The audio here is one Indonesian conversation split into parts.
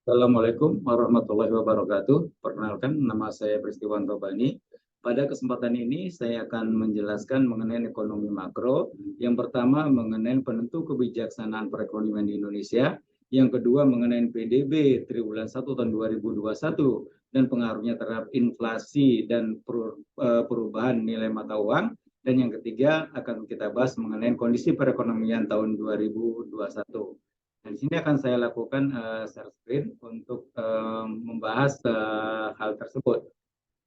Assalamualaikum warahmatullahi wabarakatuh. Perkenalkan, nama saya Pristiwanto Bani. Pada kesempatan ini, saya akan menjelaskan mengenai ekonomi makro. Yang pertama, mengenai penentu kebijaksanaan perekonomian di Indonesia. Yang kedua, mengenai PDB triwulan 1 tahun 2021 dan pengaruhnya terhadap inflasi dan perubahan nilai mata uang. Dan yang ketiga, akan kita bahas mengenai kondisi perekonomian tahun 2021. Nah, di sini akan saya lakukan share screen untuk membahas hal tersebut.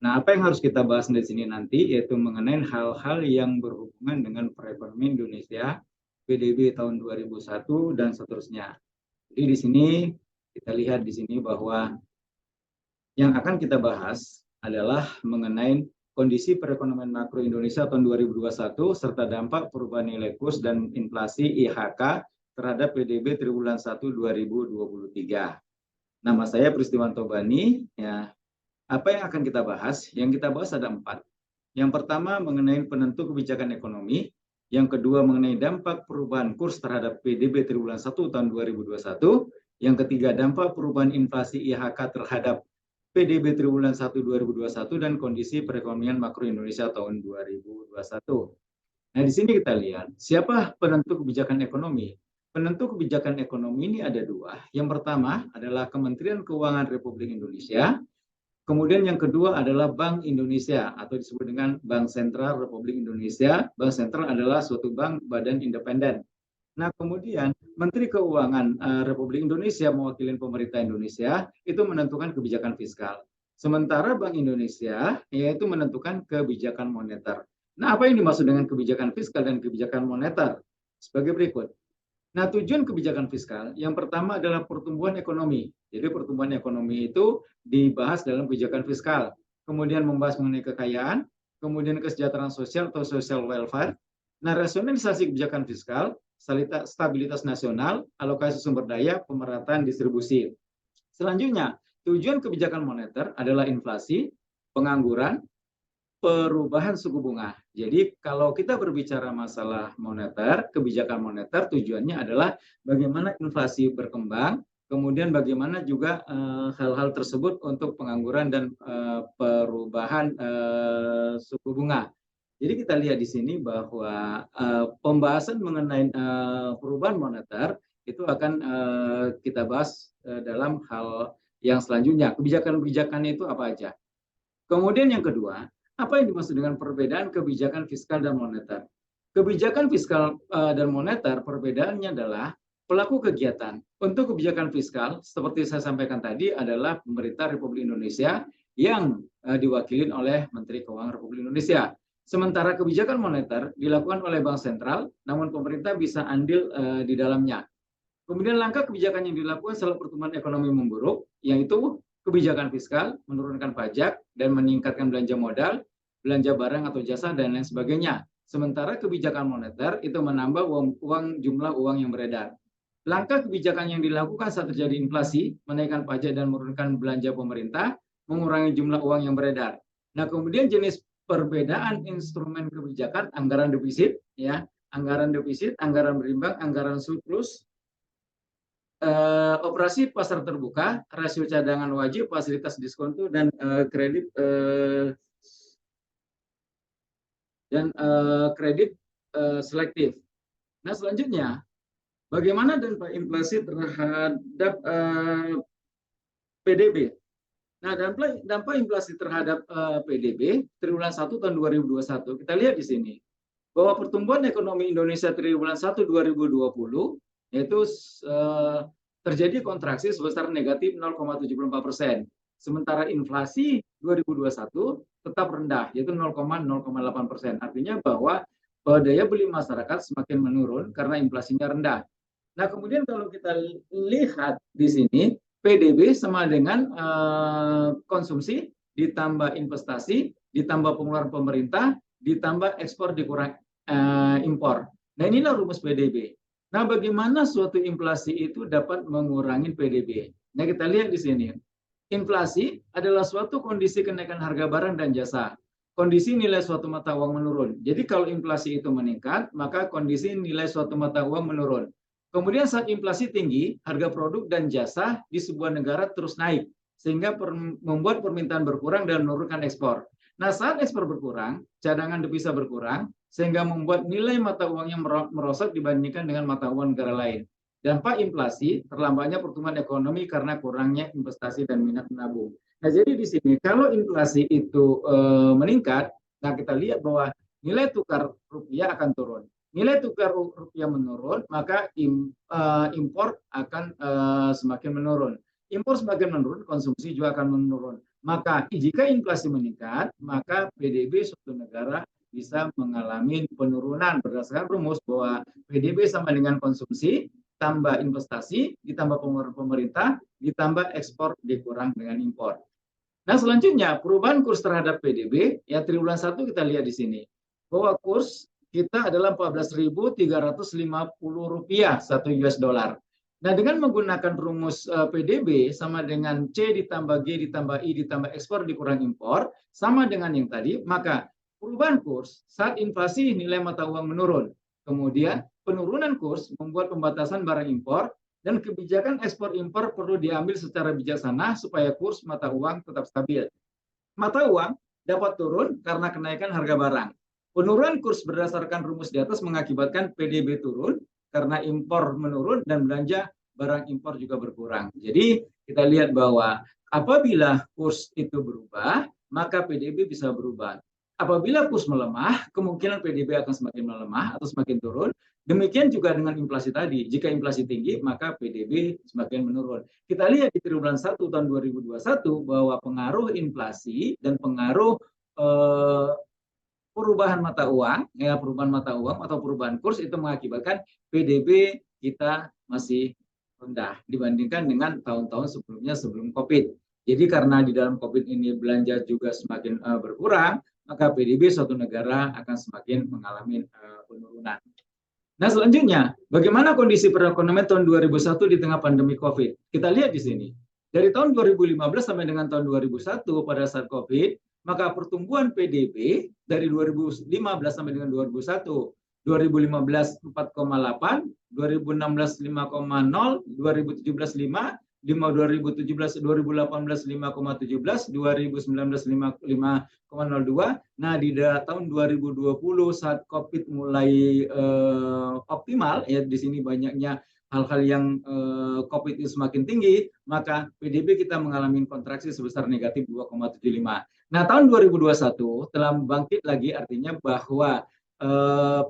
Nah, apa yang harus kita bahas di sini nanti yaitu mengenai hal-hal yang berhubungan dengan perekonomian Indonesia, PDB tahun 2001 dan seterusnya. Jadi di sini kita lihat di sini bahwa yang akan kita bahas adalah mengenai kondisi perekonomian makro Indonesia tahun 2021 serta dampak perubahan nilai kurs dan inflasi IHK terhadap PDB triwulan 1 2023. Nama saya Pristiwanto Bani. Ya, apa yang akan kita bahas? Yang kita bahas ada 4. Yang pertama mengenai penentu kebijakan ekonomi. Yang kedua mengenai dampak perubahan kurs terhadap PDB triwulan 1 tahun 2021. Yang ketiga dampak perubahan inflasi IHK terhadap PDB triwulan 1 2021 dan kondisi perekonomian makro Indonesia tahun 2021. Nah, di sini kita lihat siapa penentu kebijakan ekonomi. Penentu kebijakan ekonomi ini ada 2. Yang pertama adalah Kementerian Keuangan Republik Indonesia. Kemudian yang kedua adalah Bank Indonesia atau disebut dengan Bank Sentral Republik Indonesia. Bank Sentral adalah suatu bank badan independen. Nah, kemudian Menteri Keuangan Republik Indonesia mewakili pemerintah Indonesia itu menentukan kebijakan fiskal. Sementara Bank Indonesia yaitu menentukan kebijakan moneter. Nah, apa yang dimaksud dengan kebijakan fiskal dan kebijakan moneter? Sebagai berikut. Nah, tujuan kebijakan fiskal yang pertama adalah pertumbuhan ekonomi. Jadi pertumbuhan ekonomi itu dibahas dalam kebijakan fiskal. Kemudian membahas mengenai kekayaan, kemudian kesejahteraan sosial atau social welfare. Nah, rasionalisasi kebijakan fiskal, stabilitas nasional, alokasi sumber daya, pemerataan distribusi. Selanjutnya, tujuan kebijakan moneter adalah inflasi, pengangguran, perubahan suku bunga. Jadi kalau kita berbicara masalah moneter, kebijakan moneter tujuannya adalah bagaimana inflasi berkembang, kemudian bagaimana juga hal-hal tersebut untuk pengangguran dan perubahan suku bunga. Jadi kita lihat di sini bahwa pembahasan mengenai perubahan moneter itu akan kita bahas dalam hal yang selanjutnya. Kebijakan-kebijakan itu apa aja? Kemudian yang kedua, apa yang dimaksud dengan perbedaan kebijakan fiskal dan moneter? Kebijakan fiskal dan moneter perbedaannya adalah pelaku kegiatan. Untuk kebijakan fiskal, seperti saya sampaikan tadi, adalah pemerintah Republik Indonesia yang diwakili oleh Menteri Keuangan Republik Indonesia. Sementara kebijakan moneter dilakukan oleh Bank Sentral, namun pemerintah bisa andil di dalamnya. Kemudian langkah kebijakan yang dilakukan setelah pertumbuhan ekonomi memburuk, yaitu kebijakan fiskal, menurunkan pajak, dan meningkatkan belanja modal, belanja barang atau jasa, dan lain sebagainya. Sementara kebijakan moneter itu menambah jumlah uang yang beredar. Langkah kebijakan yang dilakukan saat terjadi inflasi, menaikkan pajak dan menurunkan belanja pemerintah, mengurangi jumlah uang yang beredar. Nah, kemudian jenis perbedaan instrumen kebijakan, anggaran defisit, ya, anggaran defisit, anggaran berimbang, anggaran surplus, operasi pasar terbuka, rasio cadangan wajib, fasilitas diskonto, dan kredit selektif. Nah, selanjutnya, bagaimana dampak inflasi terhadap PDB? Nah, dampak inflasi terhadap PDB triwulan 1 tahun 2021, kita lihat di sini bahwa pertumbuhan ekonomi Indonesia triwulan 1 2020 yaitu terjadi kontraksi sebesar negatif 0,74%. Sementara inflasi 2021 tetap rendah, yaitu 0,08%. Artinya bahwa daya beli masyarakat semakin menurun karena inflasinya rendah. Nah, kemudian kalau kita lihat di sini, PDB sama dengan konsumsi, ditambah investasi, ditambah pengeluaran pemerintah, ditambah ekspor dikurang impor. Nah, inilah rumus PDB. Nah, bagaimana suatu inflasi itu dapat mengurangi PDB? Nah, kita lihat di sini. Inflasi adalah suatu kondisi kenaikan harga barang dan jasa. Kondisi nilai suatu mata uang menurun. Jadi kalau inflasi itu meningkat, maka kondisi nilai suatu mata uang menurun. Kemudian saat inflasi tinggi, harga produk dan jasa di sebuah negara terus naik, sehingga membuat permintaan berkurang dan menurunkan ekspor. Nah, saat ekspor berkurang, cadangan devisa berkurang, sehingga membuat nilai mata uangnya merosot dibandingkan dengan mata uang negara lain. Dampak inflasi, terlambatnya pertumbuhan ekonomi karena kurangnya investasi dan minat menabung. Nah, jadi di sini kalau inflasi itu meningkat, nah kita lihat bahwa nilai tukar rupiah akan turun. Nilai tukar rupiah menurun, maka impor akan semakin menurun. Impor semakin menurun, konsumsi juga akan menurun. Maka jika inflasi meningkat, maka PDB suatu negara bisa mengalami penurunan berdasarkan rumus bahwa PDB sama dengan konsumsi, tambah investasi, ditambah pengeluaran pemerintah, ditambah ekspor dikurang dengan impor. Nah, selanjutnya perubahan kurs terhadap PDB ya triwulan 1 kita lihat di sini bahwa kurs kita adalah Rp14.350 1 US dollar. Nah, dengan menggunakan rumus PDB sama dengan C ditambah G ditambah I ditambah ekspor dikurang impor sama dengan yang tadi, maka perubahan kurs saat inflasi nilai mata uang menurun. Kemudian penurunan kurs membuat pembatasan barang impor dan kebijakan ekspor impor perlu diambil secara bijaksana supaya kurs mata uang tetap stabil. Mata uang dapat turun karena kenaikan harga barang. Penurunan kurs berdasarkan rumus di atas mengakibatkan PDB turun karena impor menurun dan belanja barang impor juga berkurang. Jadi kita lihat bahwa apabila kurs itu berubah, maka PDB bisa berubah. Apabila kurs melemah, kemungkinan PDB akan semakin melemah atau semakin turun. Demikian juga dengan inflasi tadi. Jika inflasi tinggi, maka PDB semakin menurun. Kita lihat di triwulan 1 tahun 2021 bahwa pengaruh inflasi dan pengaruh perubahan mata uang, ya perubahan mata uang atau perubahan kurs itu mengakibatkan PDB kita masih rendah dibandingkan dengan tahun-tahun sebelumnya sebelum COVID. Jadi karena di dalam COVID ini belanja juga semakin berkurang, maka PDB suatu negara akan semakin mengalami penurunan. Nah, selanjutnya, bagaimana kondisi perekonomian tahun 2001 di tengah pandemi COVID? Kita lihat di sini. Dari tahun 2015 sampai dengan tahun 2001 pada saat COVID, maka pertumbuhan PDB dari 2015 sampai dengan 2001, 2015 4,8, 2016 5,0, 2017 5, 2017 2018 5,17, 2019 5,02. Nah, di tahun 2020 saat COVID mulai optimal ya di sini banyaknya hal-hal yang COVID itu semakin tinggi, maka PDB kita mengalami kontraksi sebesar negatif 2,75. Nah, tahun 2021 telah bangkit lagi, artinya bahwa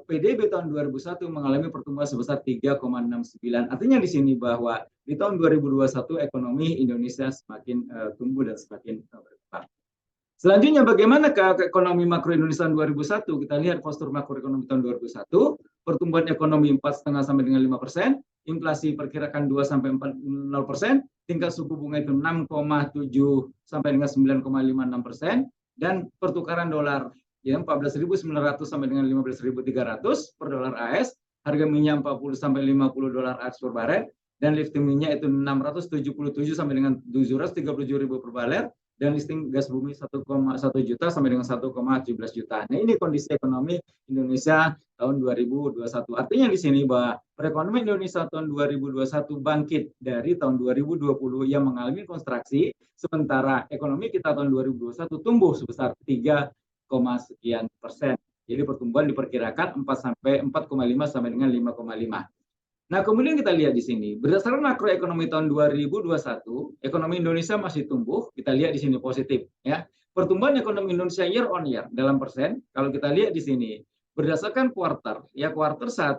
PDB tahun 2001 mengalami pertumbuhan sebesar 3,69. Artinya di sini bahwa di tahun 2021 ekonomi Indonesia semakin tumbuh dan semakin berkembang. Selanjutnya, bagaimana ke ekonomi makro Indonesia tahun 2001? Kita lihat postur makroekonomi tahun 2001, pertumbuhan ekonomi 4,5 sampai dengan 5%, inflasi perkirakan 2 sampai 4,0%, tingkat suku bunga itu 6,7 sampai dengan 9,56%, dan pertukaran dolar ya 14.900 sampai dengan 15.300 per dolar AS, harga minyak 40 sampai 50 dolar AS per barel, dan lifting minyak itu 677 sampai dengan 737.000 per barel, dan listing gas bumi 1,1 juta sampai dengan 1,17 juta. Nah, ini kondisi ekonomi Indonesia tahun 2021. Artinya di sini bahwa perekonomian Indonesia tahun 2021 bangkit dari tahun 2020 yang mengalami kontraksi, sementara ekonomi kita tahun 2021 tumbuh sebesar 3, sekian persen. Jadi pertumbuhan diperkirakan 4,5 sampai dengan 5,5. Nah, kemudian kita lihat di sini, berdasarkan makroekonomi tahun 2021, ekonomi Indonesia masih tumbuh, kita lihat di sini positif ya. Pertumbuhan ekonomi Indonesia year on year dalam persen, kalau kita lihat di sini, berdasarkan kuartal, ya kuartal 1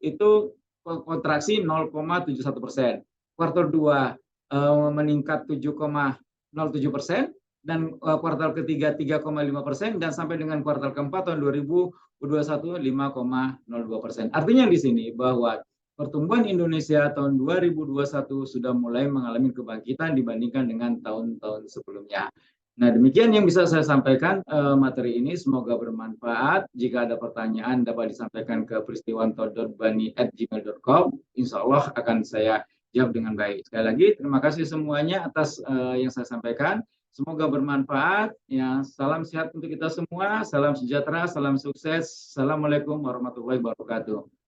itu kontraksi 0,71%. Kuartal 2 meningkat 7,07%, dan kuartal ketiga 3,5%, dan sampai dengan kuartal keempat tahun 2021 5,02%. Artinya di sini bahwa pertumbuhan Indonesia tahun 2021 sudah mulai mengalami kebangkitan dibandingkan dengan tahun-tahun sebelumnya. Nah, demikian yang bisa saya sampaikan materi ini. Semoga bermanfaat. Jika ada pertanyaan dapat disampaikan ke pristiwanto.bani@gmail.com. Insya Allah akan saya jawab dengan baik. Sekali lagi, terima kasih semuanya atas yang saya sampaikan. Semoga bermanfaat. Ya, salam sehat untuk kita semua. Salam sejahtera, salam sukses. Assalamualaikum warahmatullahi wabarakatuh.